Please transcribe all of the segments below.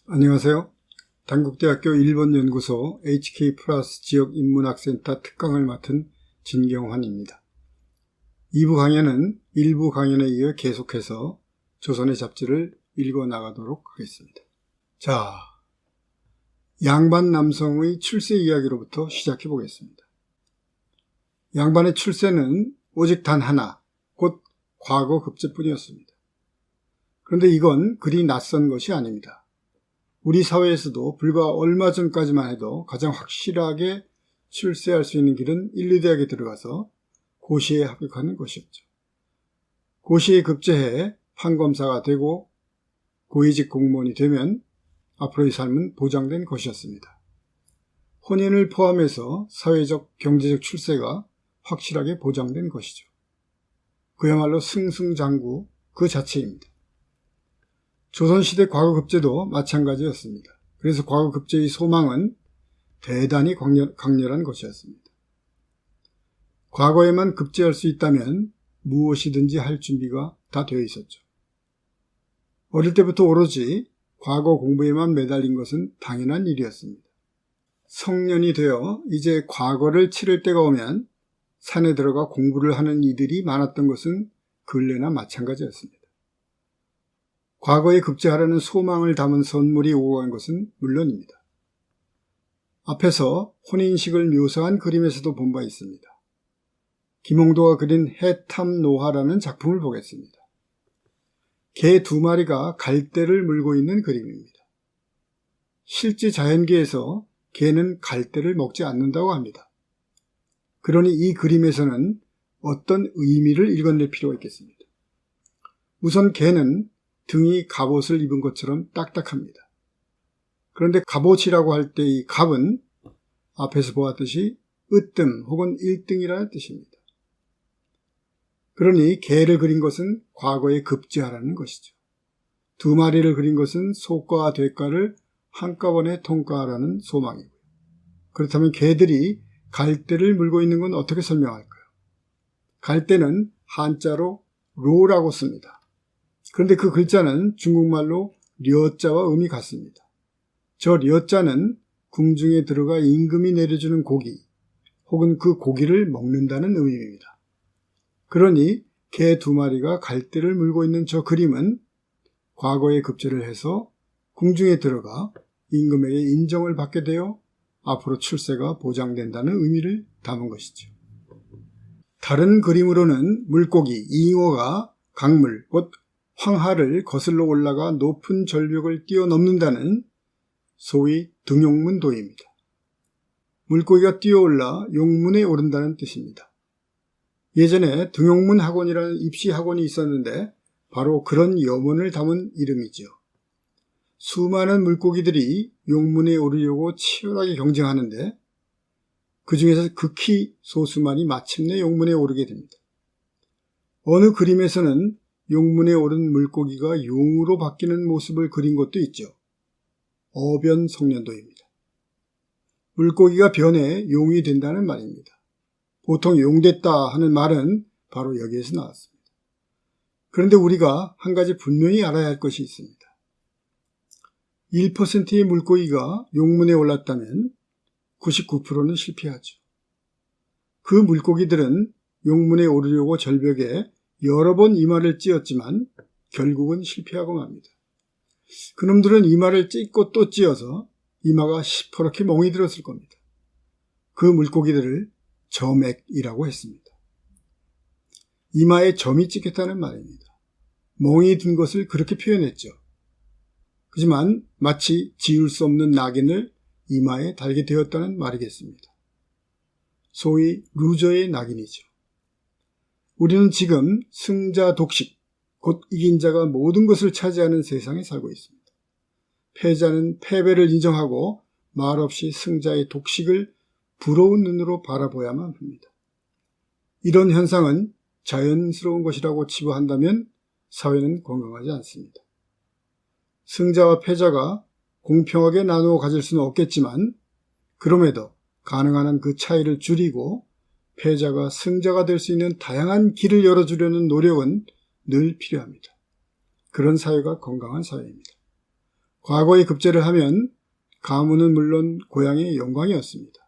안녕하세요. 단국대학교 일본연구소 HK 플러스 지역인문학센터 특강을 맡은 진경환입니다. 2부 강연은 1부 강연에 이어 계속해서 조선의 잡지를 읽어나가도록 하겠습니다. 자, 양반 남성의 출세 이야기로부터 시작해 보겠습니다. 양반의 출세는 오직 단 하나, 곧 과거 급제뿐이었습니다. 그런데 이건 그리 낯선 것이 아닙니다. 우리 사회에서도 불과 얼마 전까지만 해도 가장 확실하게 출세할 수 있는 길은 1, 2대학에 들어가서 고시에 합격하는 것이었죠. 고시에 급제해 판검사가 되고 고위직 공무원이 되면 앞으로의 삶은 보장된 것이었습니다. 혼인을 포함해서 사회적, 경제적 출세가 확실하게 보장된 것이죠. 그야말로 승승장구 그 자체입니다. 조선시대 과거급제도 마찬가지였습니다. 그래서 과거급제의 소망은 대단히 강렬한 것이었습니다. 과거에만 급제할 수 있다면 무엇이든지 할 준비가 다 되어 있었죠. 어릴 때부터 오로지 과거 공부에만 매달린 것은 당연한 일이었습니다. 성년이 되어 이제 과거를 치를 때가 오면 산에 들어가 공부를 하는 이들이 많았던 것은 근래나 마찬가지였습니다. 과거에 급제하라는 소망을 담은 선물이 오고 간 것은 물론입니다. 앞에서 혼인식을 묘사한 그림에서도 본 바 있습니다. 김홍도가 그린 해탐노화라는 작품을 보겠습니다. 개 2마리가 갈대를 물고 있는 그림입니다. 실제 자연계에서 개는 갈대를 먹지 않는다고 합니다. 그러니 이 그림에서는 어떤 의미를 읽어낼 필요가 있겠습니다. 우선 개는 등이 갑옷을 입은 것처럼 딱딱합니다. 그런데 갑옷이라고 할 때 이 갑은 앞에서 보았듯이 으뜸 혹은 1등이라는 뜻입니다. 그러니 개를 그린 것은 과거에 급제하라는 것이죠. 2마리를 그린 것은 소가와 대가를 한꺼번에 통과하라는 소망이고요. 그렇다면 개들이 갈대를 물고 있는 건 어떻게 설명할까요? 갈대는 한자로 로라고 씁니다. 그런데 그 글자는 중국말로 려자와 음이 같습니다. 저 려자는 궁중에 들어가 임금이 내려주는 고기 혹은 그 고기를 먹는다는 의미입니다. 그러니 개 2마리가 갈대를 물고 있는 저 그림은 과거에 급제를 해서 궁중에 들어가 임금에게 인정을 받게 되어 앞으로 출세가 보장된다는 의미를 담은 것이죠. 다른 그림으로는 물고기, 잉어가 강물, 곧 황하를 거슬러 올라가 높은 절벽을 뛰어넘는다는 소위 등용문도입니다. 물고기가 뛰어올라 용문에 오른다는 뜻입니다. 예전에 등용문 학원이라는 입시 학원이 있었는데 바로 그런 염원을 담은 이름이죠. 수많은 물고기들이 용문에 오르려고 치열하게 경쟁하는데 그 중에서 극히 소수만이 마침내 용문에 오르게 됩니다. 어느 그림에서는 용문에 오른 물고기가 용으로 바뀌는 모습을 그린 것도 있죠. 어변성년도입니다. 물고기가 변해 용이 된다는 말입니다. 보통 용됐다 하는 말은 바로 여기에서 나왔습니다. 그런데 우리가 한 가지 분명히 알아야 할 것이 있습니다. 1%의 물고기가 용문에 올랐다면 99%는 실패하죠. 그 물고기들은 용문에 오르려고 절벽에 여러 번 이마를 찧었지만 결국은 실패하고 맙니다. 그놈들은 이마를 찧고 또 찧어서 이마가 시퍼렇게 멍이 들었을 겁니다. 그 물고기들을 점액이라고 했습니다. 이마에 점이 찍혔다는 말입니다. 멍이 든 것을 그렇게 표현했죠. 하지만 마치 지울 수 없는 낙인을 이마에 달게 되었다는 말이겠습니다. 소위 루저의 낙인이죠. 우리는 지금 승자 독식, 곧 이긴 자가 모든 것을 차지하는 세상에 살고 있습니다. 패자는 패배를 인정하고 말없이 승자의 독식을 부러운 눈으로 바라보야만 합니다. 이런 현상은 자연스러운 것이라고 치부한다면 사회는 건강하지 않습니다. 승자와 패자가 공평하게 나누어 가질 수는 없겠지만 그럼에도 가능한 한 그 차이를 줄이고 패자가 승자가 될 수 있는 다양한 길을 열어주려는 노력은 늘 필요합니다. 그런 사회가 건강한 사회입니다. 과거에 급제를 하면 가문은 물론 고향의 영광이었습니다.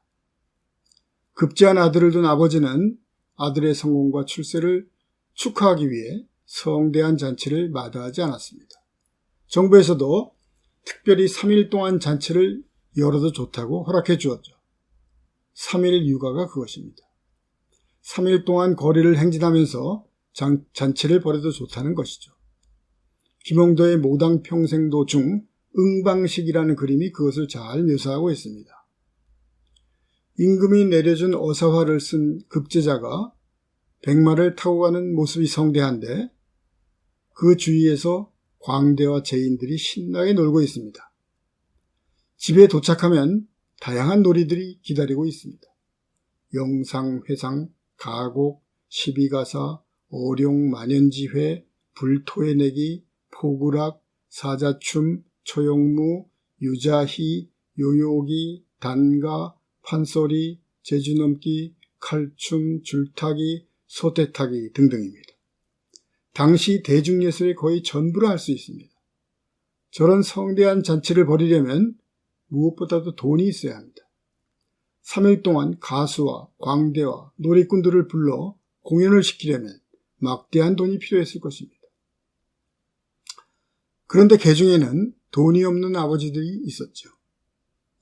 급제한 아들을 둔 아버지는 아들의 성공과 출세를 축하하기 위해 성대한 잔치를 마다하지 않았습니다. 정부에서도 특별히 3일 동안 잔치를 열어도 좋다고 허락해 주었죠. 3일 육아가 그것입니다. 3일 동안 거리를 행진하면서 잔치를 벌여도 좋다는 것이죠. 김홍도의 모당평생도 중 응방식이라는 그림이 그것을 잘 묘사하고 있습니다. 임금이 내려준 어사화를 쓴 급제자가 백마를 타고 가는 모습이 성대한데 그 주위에서 광대와 제인들이 신나게 놀고 있습니다. 집에 도착하면 다양한 놀이들이 기다리고 있습니다. 영상, 회상, 가곡, 시비가사, 어룡, 만연지회, 불토해내기, 포구락, 사자춤, 초용무, 유자희, 요요기, 단가, 판소리, 제주넘기, 칼춤, 줄타기, 소떼타기 등등입니다. 당시 대중예술의 거의 전부를 할 수 있습니다. 저런 성대한 잔치를 벌이려면 무엇보다도 돈이 있어야 합니다. 3일 동안 가수와 광대와 놀이꾼들을 불러 공연을 시키려면 막대한 돈이 필요했을 것입니다. 그런데 개중에는 돈이 없는 아버지들이 있었죠.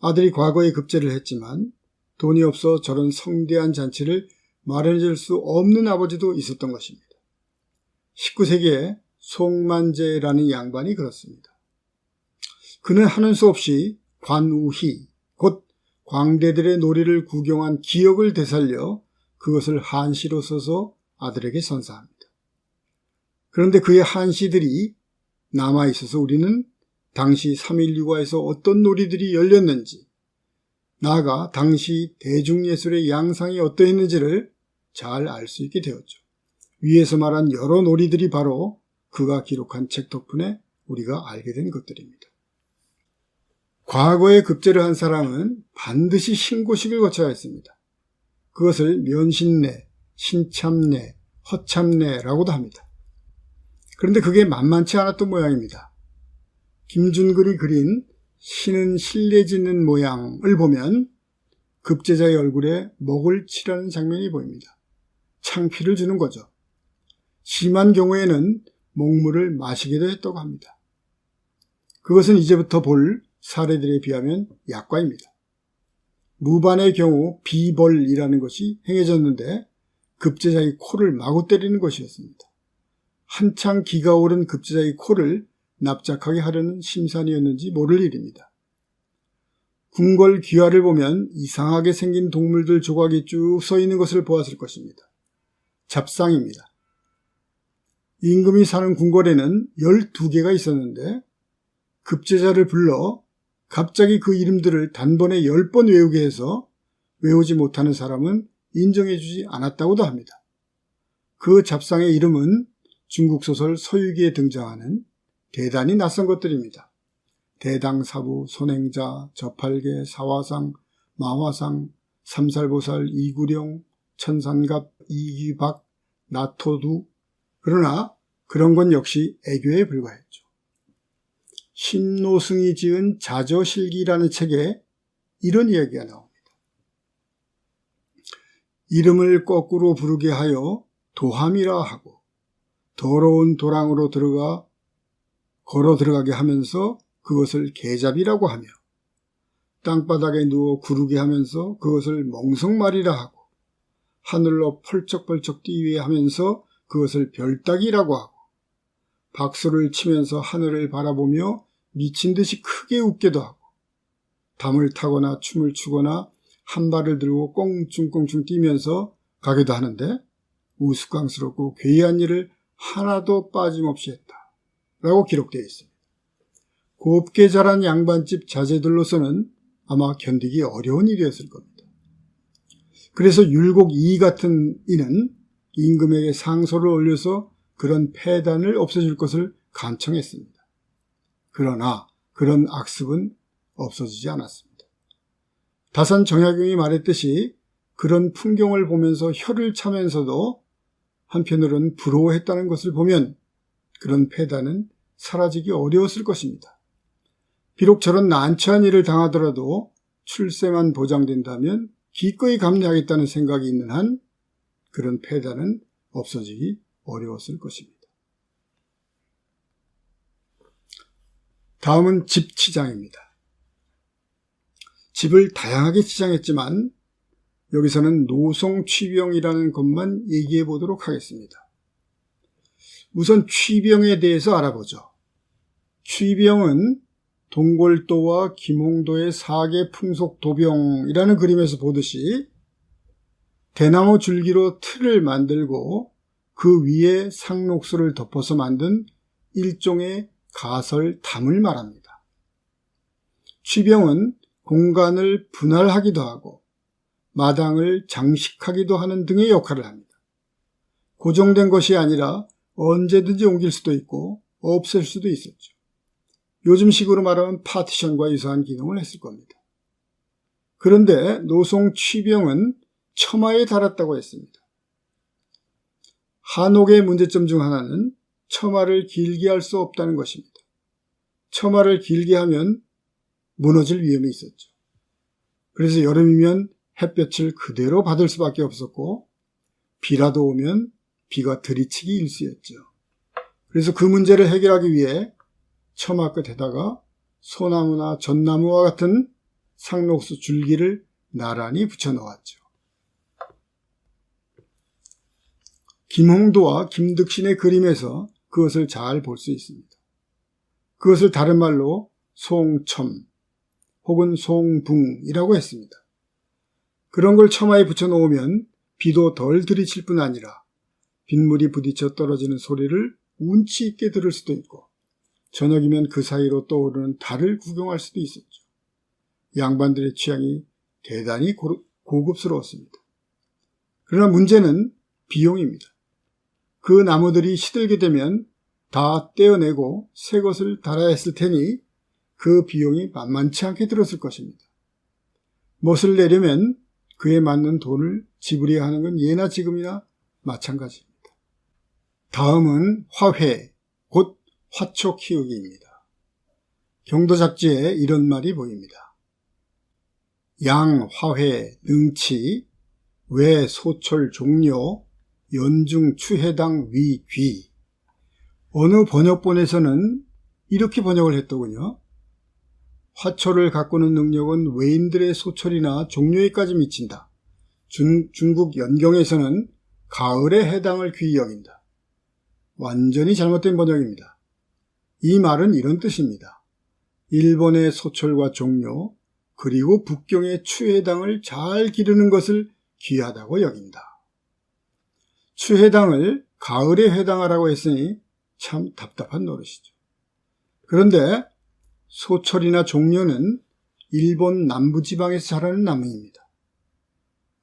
아들이 과거에 급제를 했지만 돈이 없어 저런 성대한 잔치를 마련해 줄 수 없는 아버지도 있었던 것입니다. 19세기에 송만제라는 양반이 그렇습니다. 그는 하는 수 없이 관우희, 곧 광대들의 놀이를 구경한 기억을 되살려 그것을 한시로 써서 아들에게 선사합니다. 그런데 그의 한시들이 남아있어서 우리는 당시 3.1 육아에서 어떤 놀이들이 열렸는지, 나아가 당시 대중예술의 양상이 어떠했는지를 잘 알 수 있게 되었죠. 위에서 말한 여러 놀이들이 바로 그가 기록한 책 덕분에 우리가 알게 된 것들입니다. 과거에 급제를 한 사람은 반드시 신고식을 거쳐야 했습니다. 그것을 면신례, 신참례, 허참례라고도 합니다. 그런데 그게 만만치 않았던 모양입니다. 김준글이 그린 신은 실내 짓는 모양을 보면 급제자의 얼굴에 먹을 칠하는 장면이 보입니다. 창피를 주는 거죠. 심한 경우에는 먹물을 마시기도 했다고 합니다. 그것은 이제부터 볼 사례들에 비하면 약과입니다. 무반의 경우 비벌이라는 것이 행해졌는데 급제자의 코를 마구 때리는 것이었습니다. 한창 기가 오른 급제자의 코를 납작하게 하려는 심산이었는지 모를 일입니다. 궁궐 귀화를 보면 이상하게 생긴 동물들 조각이 쭉 서 있는 것을 보았을 것입니다. 잡상입니다. 임금이 사는 궁궐에는 12개가 있었는데 급제자를 불러 갑자기 그 이름들을 단번에 10번 외우게 해서 외우지 못하는 사람은 인정해주지 않았다고도 합니다. 그 잡상의 이름은 중국 소설 서유기에 등장하는 대단히 낯선 것들입니다. 대당사부, 손행자, 저팔계, 사화상, 마화상, 삼살보살, 이구령, 천산갑, 이귀박, 나토두. 그러나 그런 건 역시 애교에 불과했죠. 신노승이 지은 자저실기라는 책에 이런 이야기가 나옵니다. 이름을 거꾸로 부르게 하여 도함이라 하고 더러운 도랑으로 걸어 들어가게 하면서 그것을 개잡이라고 하며 땅바닥에 누워 구르게 하면서 그것을 멍석말이라 하고 하늘로 펄쩍펄쩍 뛰게 하면서 그것을 별따기라고 하고 박수를 치면서 하늘을 바라보며 미친 듯이 크게 웃게도 하고 담을 타거나 춤을 추거나 한 발을 들고 꽁충꽁충 뛰면서 가기도 하는데 우스꽝스럽고 괴이한 일을 하나도 빠짐없이 했다 라고 기록되어 있습니다. 곱게 자란 양반집 자제들로서는 아마 견디기 어려운 일이었을 겁니다. 그래서 율곡 이 같은 이는 임금에게 상소를 올려서 그런 폐단을 없애줄 것을 간청했습니다. 그러나 그런 악습은 없어지지 않았습니다. 다산 정약용이 말했듯이 그런 풍경을 보면서 혀를 차면서도 한편으로는 부러워했다는 것을 보면 그런 폐단은 사라지기 어려웠을 것입니다. 비록 저런 난처한 일을 당하더라도 출세만 보장된다면 기꺼이 감내하겠다는 생각이 있는 한 그런 패단은 없어지기 어려웠을 것입니다. 다음은 집 치장입니다. 집을 다양하게 치장했지만 여기서는 노송취병이라는 것만 얘기해 보도록 하겠습니다. 우선 취병에 대해서 알아보죠. 취병은 동골도와 김홍도의 사계 풍속 도병이라는 그림에서 보듯이 대나무 줄기로 틀을 만들고 그 위에 상록수를 덮어서 만든 일종의 가설담을 말합니다. 취병은 공간을 분할하기도 하고 마당을 장식하기도 하는 등의 역할을 합니다. 고정된 것이 아니라 언제든지 옮길 수도 있고 없앨 수도 있었죠. 요즘식으로 말하면 파티션과 유사한 기능을 했을 겁니다. 그런데 노송 취병은 처마에 달았다고 했습니다. 한옥의 문제점 중 하나는 처마를 길게 할 수 없다는 것입니다. 처마를 길게 하면 무너질 위험이 있었죠. 그래서 여름이면 햇볕을 그대로 받을 수밖에 없었고 비라도 오면 비가 들이치기 일쑤였죠. 그래서 그 문제를 해결하기 위해 처마 끝에다가 소나무나 전나무와 같은 상록수 줄기를 나란히 붙여 놓았죠. 김홍도와 김득신의 그림에서 그것을 잘 볼 수 있습니다. 그것을 다른 말로 송첨 혹은 송붕이라고 했습니다. 그런 걸 처마에 붙여 놓으면 비도 덜 들이칠 뿐 아니라 빗물이 부딪혀 떨어지는 소리를 운치 있게 들을 수도 있고 저녁이면 그 사이로 떠오르는 달을 구경할 수도 있었죠. 양반들의 취향이 대단히 고급스러웠습니다. 그러나 문제는 비용입니다. 그 나무들이 시들게 되면 다 떼어내고 새 것을 달아야 했을 테니 그 비용이 만만치 않게 들었을 것입니다. 못을 내려면 그에 맞는 돈을 지불해야 하는 건 예나 지금이나 마찬가지입니다. 다음은 화훼, 곧 화초 키우기입니다. 경도 잡지에 이런 말이 보입니다. 양, 화훼, 능치, 외, 소철, 종료, 연중, 추해당, 위, 귀. 어느 번역본에서는 이렇게 번역을 했더군요. 화초를 가꾸는 능력은 외인들의 소철이나 종료에까지 미친다. 중국 연경에서는 가을에 해당을 귀히 여긴다. 완전히 잘못된 번역입니다. 이 말은 이런 뜻입니다. 일본의 소철과 종료 그리고 북경의 추해당을 잘 기르는 것을 귀하다고 여긴다. 추해당을 가을에 해당하라고 했으니 참 답답한 노릇이죠. 그런데 소철이나 종려는 일본 남부지방에서 자라는 나무입니다.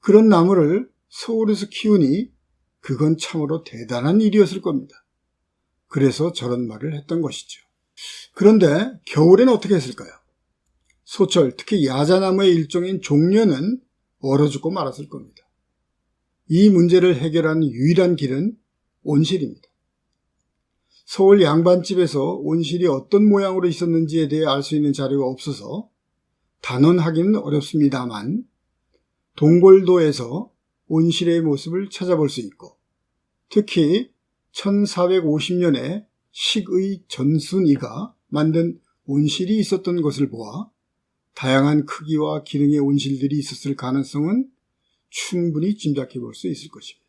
그런 나무를 서울에서 키우니 그건 참으로 대단한 일이었을 겁니다. 그래서 저런 말을 했던 것이죠. 그런데 겨울엔 어떻게 했을까요? 소철, 특히 야자나무의 일종인 종려는 얼어 죽고 말았을 겁니다. 이 문제를 해결한 유일한 길은 온실입니다. 서울 양반집에서 온실이 어떤 모양으로 있었는지에 대해 알 수 있는 자료가 없어서 단언하기는 어렵습니다만 동골도에서 온실의 모습을 찾아볼 수 있고 특히 1450년에 식의 전순이가 만든 온실이 있었던 것을 보아 다양한 크기와 기능의 온실들이 있었을 가능성은 충분히 짐작해 볼 수 있을 것입니다.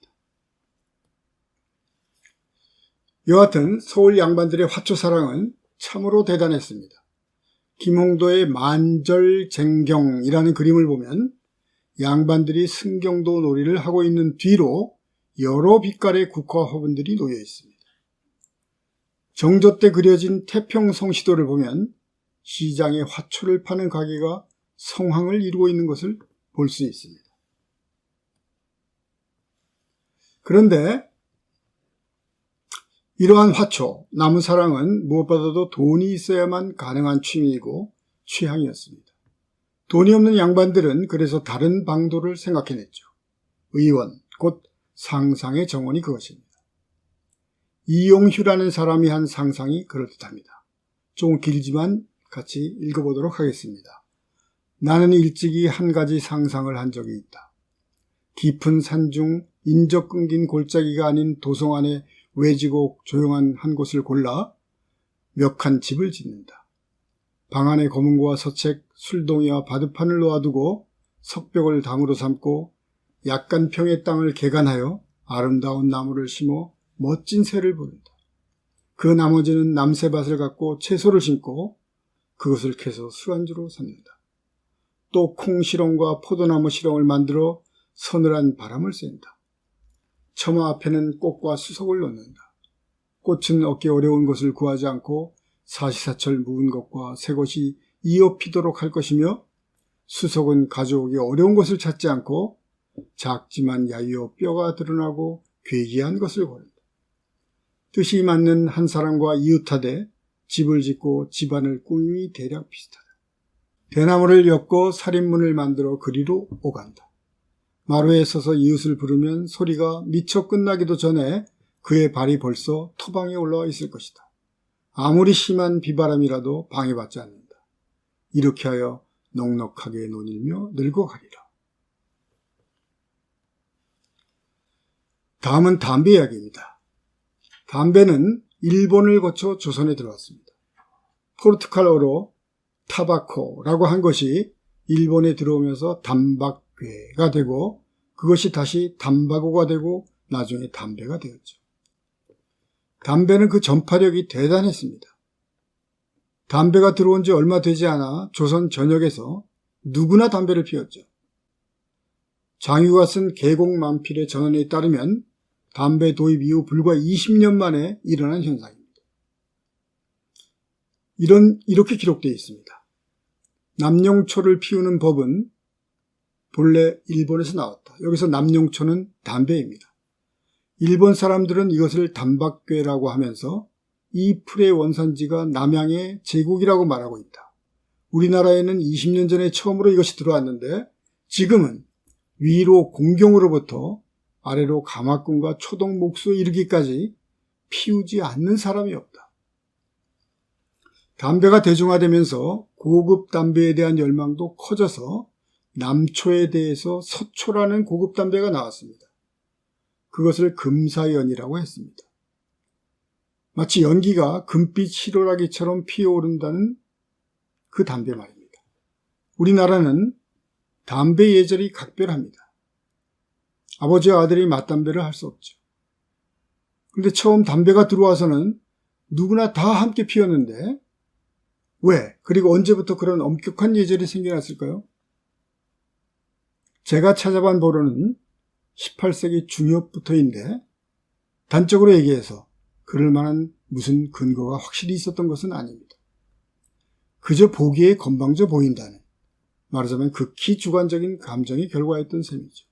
여하튼 서울 양반들의 화초 사랑은 참으로 대단했습니다. 김홍도의 만절쟁경이라는 그림을 보면 양반들이 승경도 놀이를 하고 있는 뒤로 여러 빛깔의 국화 화분들이 놓여 있습니다. 정조 때 그려진 태평성시도를 보면 시장에 화초를 파는 가게가 성황을 이루고 있는 것을 볼 수 있습니다. 그런데 이러한 화초, 나무 사랑은 무엇보다도 돈이 있어야만 가능한 취미이고 취향이었습니다. 돈이 없는 양반들은 그래서 다른 방도를 생각해냈죠. 의원, 곧 상상의 정원이 그것입니다. 이용휴라는 사람이 한 상상이 그럴듯합니다. 좀 길지만 같이 읽어보도록 하겠습니다. 나는 일찍이 한 가지 상상을 한 적이 있다. 깊은 산중 인적 끊긴 골짜기가 아닌 도성 안에 외지고 조용한 한 곳을 골라 몇 칸 집을 짓는다. 방 안에 검은고와 서책, 술동이와 바둑판을 놓아두고 석벽을 담으로 삼고 약간 평의 땅을 개간하여 아름다운 나무를 심어 멋진 새를 부른다. 그 나머지는 남새밭을 갖고 채소를 심고 그것을 캐서 술안주로 삼는다. 또 콩시렁과 포도나무 시렁을 만들어 서늘한 바람을 쐰다. 처마 앞에는 꽃과 수석을 놓는다. 꽃은 얻기 어려운 것을 구하지 않고 사시사철 묵은 것과 새 것이 이어 피도록 할 것이며 수석은 가져오기 어려운 것을 찾지 않고 작지만 야위어 뼈가 드러나고 괴기한 것을 고른다. 뜻이 맞는 한 사람과 이웃하되 집을 짓고 집안을 꾸밈이 대략 비슷하다. 대나무를 엮고 살인문을 만들어 그리로 오간다. 마루에 서서 이웃을 부르면 소리가 미처 끝나기도 전에 그의 발이 벌써 토방에 올라와 있을 것이다. 아무리 심한 비바람이라도 방해받지 않는다. 이렇게 하여 넉넉하게 논일며 늙어가리라. 다음은 담배 이야기입니다. 담배는 일본을 거쳐 조선에 들어왔습니다. 포르투갈어로 타바코라고 한 것이 일본에 들어오면서 담박괴가 되고 그것이 다시 담바고가 되고 나중에 담배가 되었죠. 담배는 그 전파력이 대단했습니다. 담배가 들어온 지 얼마 되지 않아 조선 전역에서 누구나 담배를 피웠죠. 장유가 쓴 계곡만필의 전언에 따르면 담배 도입 이후 불과 20년 만에 일어난 현상입니다. 이렇게 기록되어 있습니다. 남용초를 피우는 법은 본래 일본에서 나왔다. 여기서 남용초는 담배입니다. 일본 사람들은 이것을 담박괴라고 하면서 이 풀의 원산지가 남양의 제국이라고 말하고 있다. 우리나라에는 20년 전에 처음으로 이것이 들어왔는데 지금은 위로 공경으로부터 아래로 가마꾼과 초동 목수에 이르기까지 피우지 않는 사람이 없다. 담배가 대중화되면서 고급 담배에 대한 열망도 커져서 남초에 대해서 서초라는 고급 담배가 나왔습니다. 그것을 금사연이라고 했습니다. 마치 연기가 금빛 시로라기처럼 피어오른다는 그 담배 말입니다. 우리나라는 담배 예절이 각별합니다. 아버지와 아들이 맞담배를 할 수 없죠. 그런데 처음 담배가 들어와서는 누구나 다 함께 피웠는데 왜? 그리고 언제부터 그런 엄격한 예절이 생겨났을까요? 제가 찾아본 보로는 18세기 중엽부터인데 단적으로 얘기해서 그럴 만한 무슨 근거가 확실히 있었던 것은 아닙니다. 그저 보기에 건방져 보인다는, 말하자면 극히 주관적인 감정의 결과였던 셈이죠.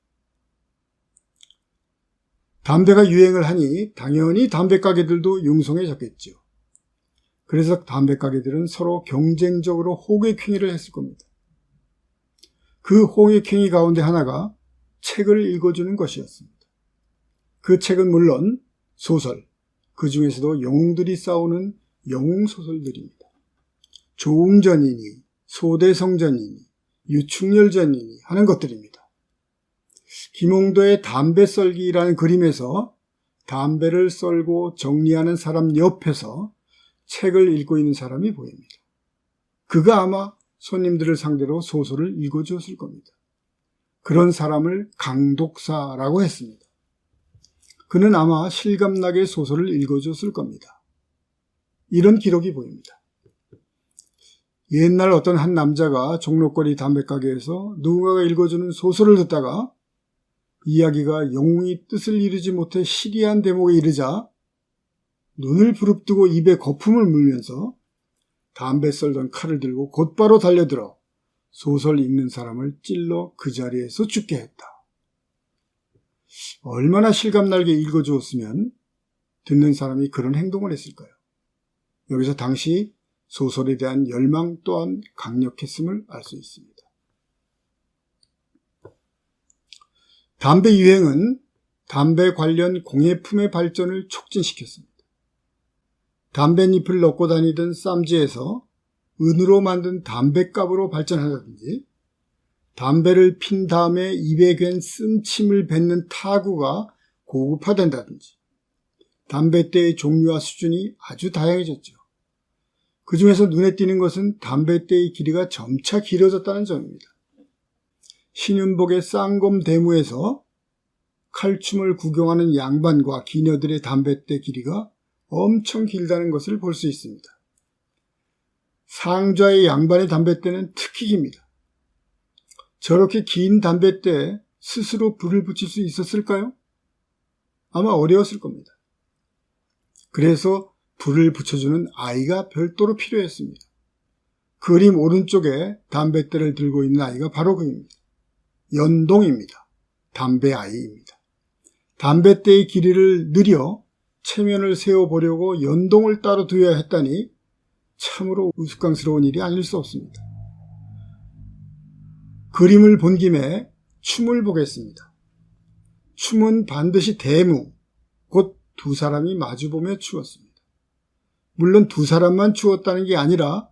담배가 유행을 하니 당연히 담배가게들도 융성해졌겠죠. 그래서 담배가게들은 서로 경쟁적으로 호객행위를 했을 겁니다. 그 호객행위 가운데 하나가 책을 읽어주는 것이었습니다. 그 책은 물론 소설, 그 중에서도 영웅들이 싸우는 영웅소설들입니다. 조웅전이니 소대성전이니 유충열전이니 하는 것들입니다. 김홍도의 담배 썰기라는 그림에서 담배를 썰고 정리하는 사람 옆에서 책을 읽고 있는 사람이 보입니다. 그가 아마 손님들을 상대로 소설을 읽어주었을 겁니다. 그런 사람을 강독사라고 했습니다. 그는 아마 실감나게 소설을 읽어줬을 겁니다. 이런 기록이 보입니다. 옛날 어떤 한 남자가 종로거리 담배가게에서 누군가가 읽어주는 소설을 듣다가 이야기가 영웅이 뜻을 이루지 못해 시리한 대목에 이르자 눈을 부릅뜨고 입에 거품을 물면서 담배 썰던 칼을 들고 곧바로 달려들어 소설 읽는 사람을 찔러 그 자리에서 죽게 했다. 얼마나 실감나게 읽어주었으면 듣는 사람이 그런 행동을 했을까요? 여기서 당시 소설에 대한 열망 또한 강력했음을 알 수 있습니다. 담배 유행은 담배 관련 공예품의 발전을 촉진시켰습니다. 담뱃잎을 넣고 다니던 쌈지에서 은으로 만든 담뱃갑으로 발전한다든지 담배를 핀 다음에 입에 괜 쓴 침을 뱉는 타구가 고급화된다든지 담뱃대의 종류와 수준이 아주 다양해졌죠. 그 중에서 눈에 띄는 것은 담뱃대의 길이가 점차 길어졌다는 점입니다. 신윤복의 쌍검대무에서 칼춤을 구경하는 양반과 기녀들의 담뱃대 길이가 엄청 길다는 것을 볼 수 있습니다. 상좌의 양반의 담뱃대는 특히 깁니다. 저렇게 긴 담뱃대에 스스로 불을 붙일 수 있었을까요? 아마 어려웠을 겁니다. 그래서 불을 붙여주는 아이가 별도로 필요했습니다. 그림 오른쪽에 담뱃대를 들고 있는 아이가 바로 그입니다. 연동입니다. 담배아이입니다. 담뱃대의 길이를 늘려 체면을 세워보려고 연동을 따로 두어야 했다니 참으로 우스꽝스러운 일이 아닐 수 없습니다. 그림을 본 김에 춤을 보겠습니다. 춤은 반드시 대무, 곧 두 사람이 마주보며 추었습니다. 물론 두 사람만 추었다는 게 아니라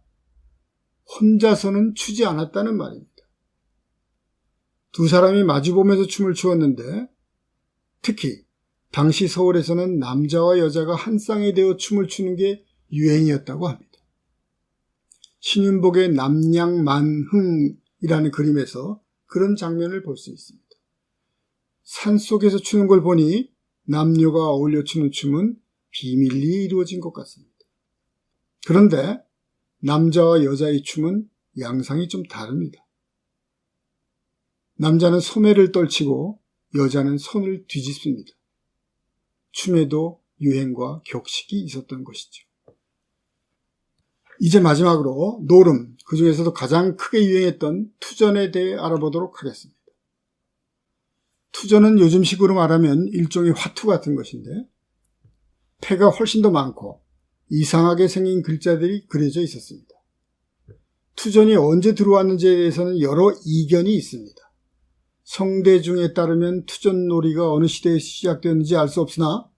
혼자서는 추지 않았다는 말입니다. 두 사람이 마주보면서 춤을 추었는데 특히 당시 서울에서는 남자와 여자가 한 쌍이 되어 춤을 추는 게 유행이었다고 합니다. 신윤복의 남양만흥이라는 그림에서 그런 장면을 볼 수 있습니다. 산속에서 추는 걸 보니 남녀가 어울려 추는 춤은 비밀리에 이루어진 것 같습니다. 그런데 남자와 여자의 춤은 양상이 좀 다릅니다. 남자는 소매를 떨치고 여자는 손을 뒤집습니다. 춤에도 유행과 격식이 있었던 것이죠. 이제 마지막으로 노름, 그 중에서도 가장 크게 유행했던 투전에 대해 알아보도록 하겠습니다. 투전은 요즘식으로 말하면 일종의 화투 같은 것인데 패가 훨씬 더 많고 이상하게 생긴 글자들이 그려져 있었습니다. 투전이 언제 들어왔는지에 대해서는 여러 이견이 있습니다. 성대중에 따르면 투전놀이가 어느 시대에 시작되었는지 알 수 없으나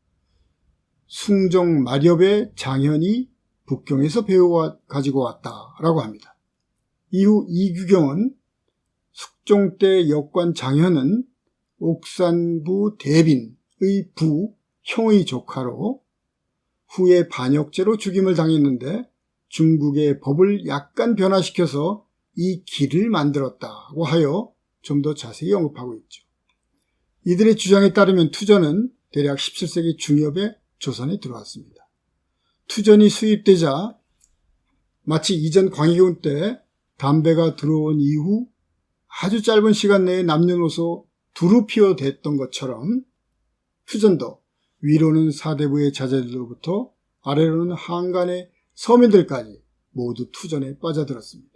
숭정 마렵의 장현이 북경에서 배워 가지고 왔다라고 합니다. 이후 이규경은 숙종 때 역관 장현은 옥산부 대빈의 부 형의 조카로 후에 반역죄로 죽임을 당했는데 중국의 법을 약간 변화시켜서 이 길을 만들었다고 하여 좀 더 자세히 언급하고 있죠. 이들의 주장에 따르면 투전은 대략 17세기 중엽에 조선에 들어왔습니다. 투전이 수입되자 마치 이전 광해군 때 담배가 들어온 이후 아주 짧은 시간 내에 남녀노소 두루 피워댔던 것처럼 투전도 위로는 사대부의 자제들로부터 아래로는 한간의 서민들까지 모두 투전에 빠져들었습니다.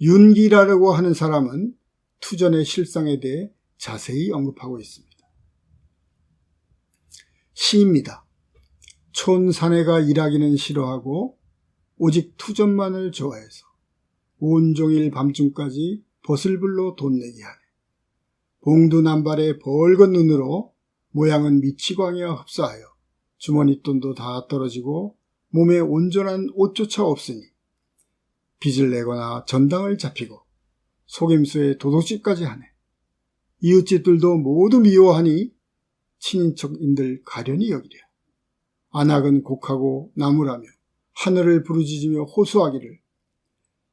윤기라고 하는 사람은 투전의 실상에 대해 자세히 언급하고 있습니다. 시입니다. 촌사내가 일하기는 싫어하고 오직 투전만을 좋아해서 온종일 밤중까지 버슬불로 돈 내기 하네. 봉두남발의 벌건 눈으로 모양은 미치광이와 흡사하여 주머니 돈도 다 떨어지고 몸에 온전한 옷조차 없으니 빚을 내거나 전당을 잡히고 속임수에 도둑질까지 하네. 이웃집들도 모두 미워하니 친인척인들 가련히 여기랴. 안악은 곡하고 나무라며 하늘을 부르짖으며 호소하기를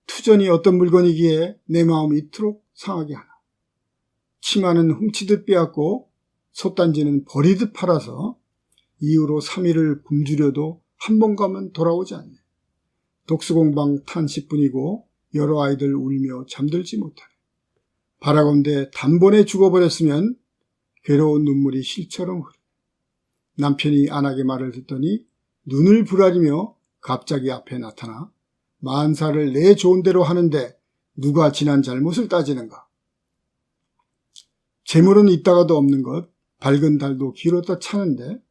투전이 어떤 물건이기에 내 마음이 이토록 상하게 하나. 치마는 훔치듯 빼앗고 솥단지는 버리듯 팔아서 이후로 3일을 굶주려도 한 번 가면 돌아오지 않네. 독수공방 탄식뿐이고 여러 아이들 울며 잠들지 못하네. 바라건대 단번에 죽어버렸으면 괴로운 눈물이 실처럼 흐르네. 남편이 안하게 말을 듣더니 눈을 부라리며 갑자기 앞에 나타나 만사를 내 좋은 대로 하는데 누가 지난 잘못을 따지는가. 재물은 있다가도 없는 것, 밝은 달도 길었다 차는데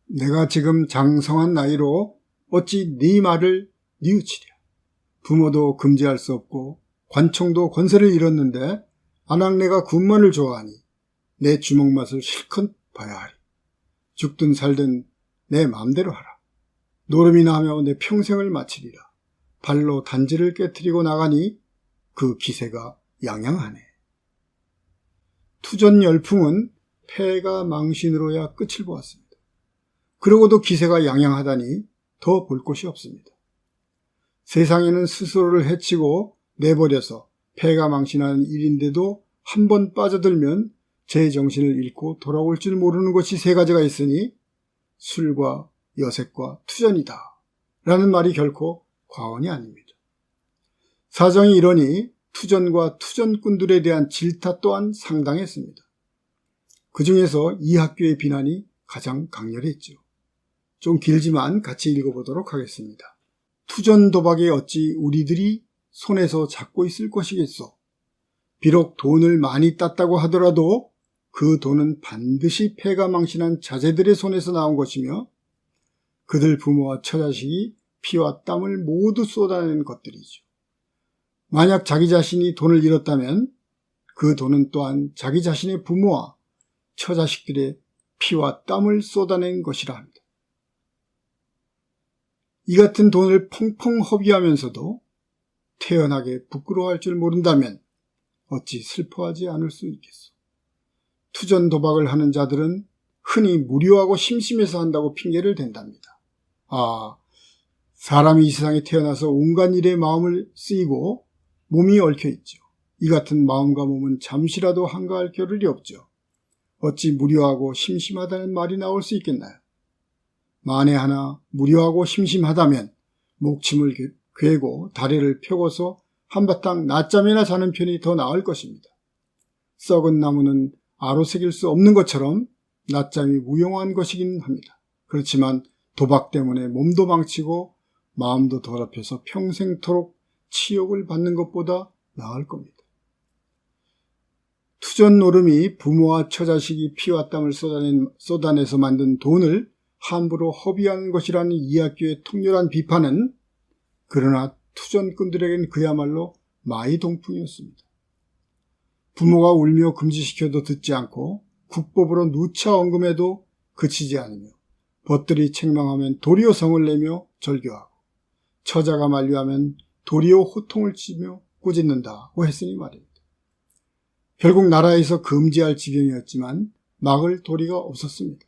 내가 지금 장성한 나이로 어찌 네 말을 뉘우치랴. 부모도 금지할 수 없고 관청도 권세를 잃었는데 안악내가 군만을 좋아하니 내 주먹 맛을 실컷 봐야 하리. 죽든 살든 내 마음대로 하라. 노름이나 하며 내 평생을 마치리라. 발로 단지를 깨트리고 나가니 그 기세가 양양하네. 투전 열풍은 패가 망신으로야 끝을 보았습니다. 그러고도 기세가 양양하다니 더 볼 곳이 없습니다. 세상에는 스스로를 해치고 내버려서 패가 망신하는 일인데도 한 번 빠져들면 제 정신을 잃고 돌아올 줄 모르는 것이 세 가지가 있으니 술과 여색과 투전이다 라는 말이 결코 과언이 아닙니다. 사정이 이러니 투전과 투전꾼들에 대한 질타 또한 상당했습니다. 그 중에서 이 학교의 비난이 가장 강렬했죠. 좀 길지만 같이 읽어보도록 하겠습니다. 투전 도박에 어찌 우리들이 손에서 잡고 있을 것이겠소. 비록 돈을 많이 땄다고 하더라도 그 돈은 반드시 패가 망신한 자제들의 손에서 나온 것이며 그들 부모와 처자식이 피와 땀을 모두 쏟아낸 것들이죠. 만약 자기 자신이 돈을 잃었다면 그 돈은 또한 자기 자신의 부모와 처자식들의 피와 땀을 쏟아낸 것이라 합니다. 이 같은 돈을 펑펑 허비하면서도 태연하게 부끄러워할 줄 모른다면 어찌 슬퍼하지 않을 수 있겠소. 투전 도박을 하는 자들은 흔히 무료하고 심심해서 한다고 핑계를 댄답니다. 사람이 이 세상에 태어나서 온갖 일에 마음을 쓰이고 몸이 얽혀있죠. 이 같은 마음과 몸은 잠시라도 한가할 겨를이 없죠. 어찌 무료하고 심심하다는 말이 나올 수 있겠나요? 만에 하나 무료하고 심심하다면 목침을 괴고 다리를 펴고서 한바탕 낮잠이나 자는 편이 더 나을 것입니다. 썩은 나무는 아로새길 수 없는 것처럼 낮잠이 무용한 것이긴 합니다. 그렇지만 도박 때문에 몸도 망치고 마음도 더럽혀서 평생토록 치욕을 받는 것보다 나을 겁니다. 투전 노름이 부모와 처자식이 피와 땀을 쏟아내서 만든 돈을 함부로 허비하는 것이라는 이 학교의 통렬한 비판은 그러나 투전꾼들에겐 그야말로 마이동풍이었습니다. 부모가 울며 금지시켜도 듣지 않고 국법으로 누차 언금해도 그치지 않으며 벗들이 책망하면 도리어 성을 내며 절교하고 처자가 만류하면 도리어 호통을 치며 꾸짖는다고 했으니 말입니다. 결국 나라에서 금지할 지경이었지만 막을 도리가 없었습니다.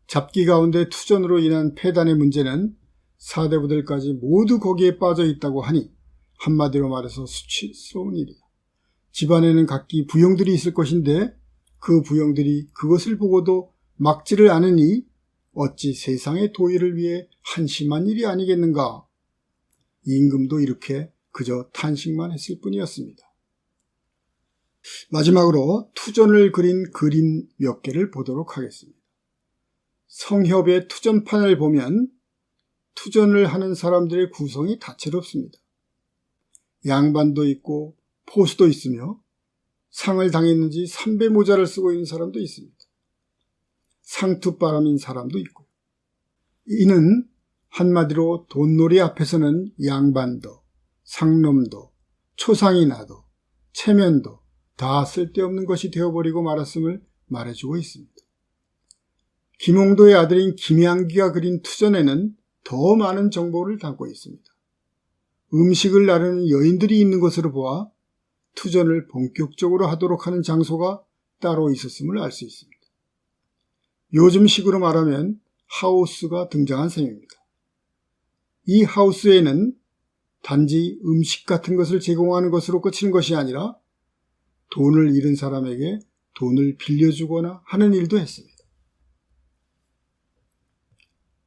잡기 가운데 투전으로 인한 폐단의 문제는 사대부들까지 모두 거기에 빠져 있다고 하니 한마디로 말해서 수치스러운 일이다. 집안에는 각기 부형들이 있을 것인데 그 부형들이 그것을 보고도 막지를 않으니 어찌 세상의 도의를 위해 한심한 일이 아니겠는가. 임금도 이렇게 그저 탄식만 했을 뿐이었습니다. 마지막으로 투전을 그린 그림 몇 개를 보도록 하겠습니다. 성협의 투전판을 보면 투전을 하는 사람들의 구성이 다채롭습니다. 양반도 있고 포수도 있으며 상을 당했는지 삼배 모자를 쓰고 있는 사람도 있습니다. 상투바람인 사람도 있고 이는 한마디로 돈놀이 앞에서는 양반도 상놈도 초상이나도 체면도 다 쓸데없는 것이 되어버리고 말았음을 말해주고 있습니다. 김홍도의 아들인 김양기가 그린 투전에는 더 많은 정보를 담고 있습니다. 음식을 나르는 여인들이 있는 것으로 보아 투전을 본격적으로 하도록 하는 장소가 따로 있었음을 알 수 있습니다. 요즘식으로 말하면 하우스가 등장한 셈입니다. 이 하우스에는 단지 음식 같은 것을 제공하는 것으로 그치는 것이 아니라 돈을 잃은 사람에게 돈을 빌려주거나 하는 일도 했습니다.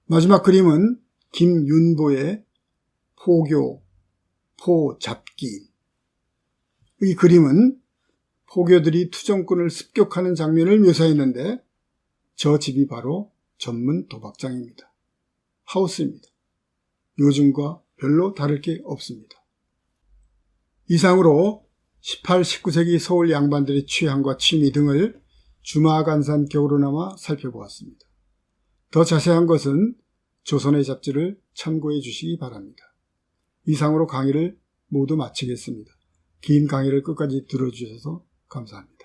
마지막 그림은 김윤보의 포교, 포잡기. 이 그림은 포교들이 투정꾼을 습격하는 장면을 묘사했는데 저 집이 바로 전문 도박장입니다. 하우스입니다. 요즘과 별로 다를 게 없습니다. 이상으로 18, 19세기 서울 양반들의 취향과 취미 등을 주마간산 격으로나마 살펴보았습니다. 더 자세한 것은 조선의 잡지를 참고해 주시기 바랍니다. 이상으로 강의를 모두 마치겠습니다. 긴 강의를 끝까지 들어주셔서 감사합니다.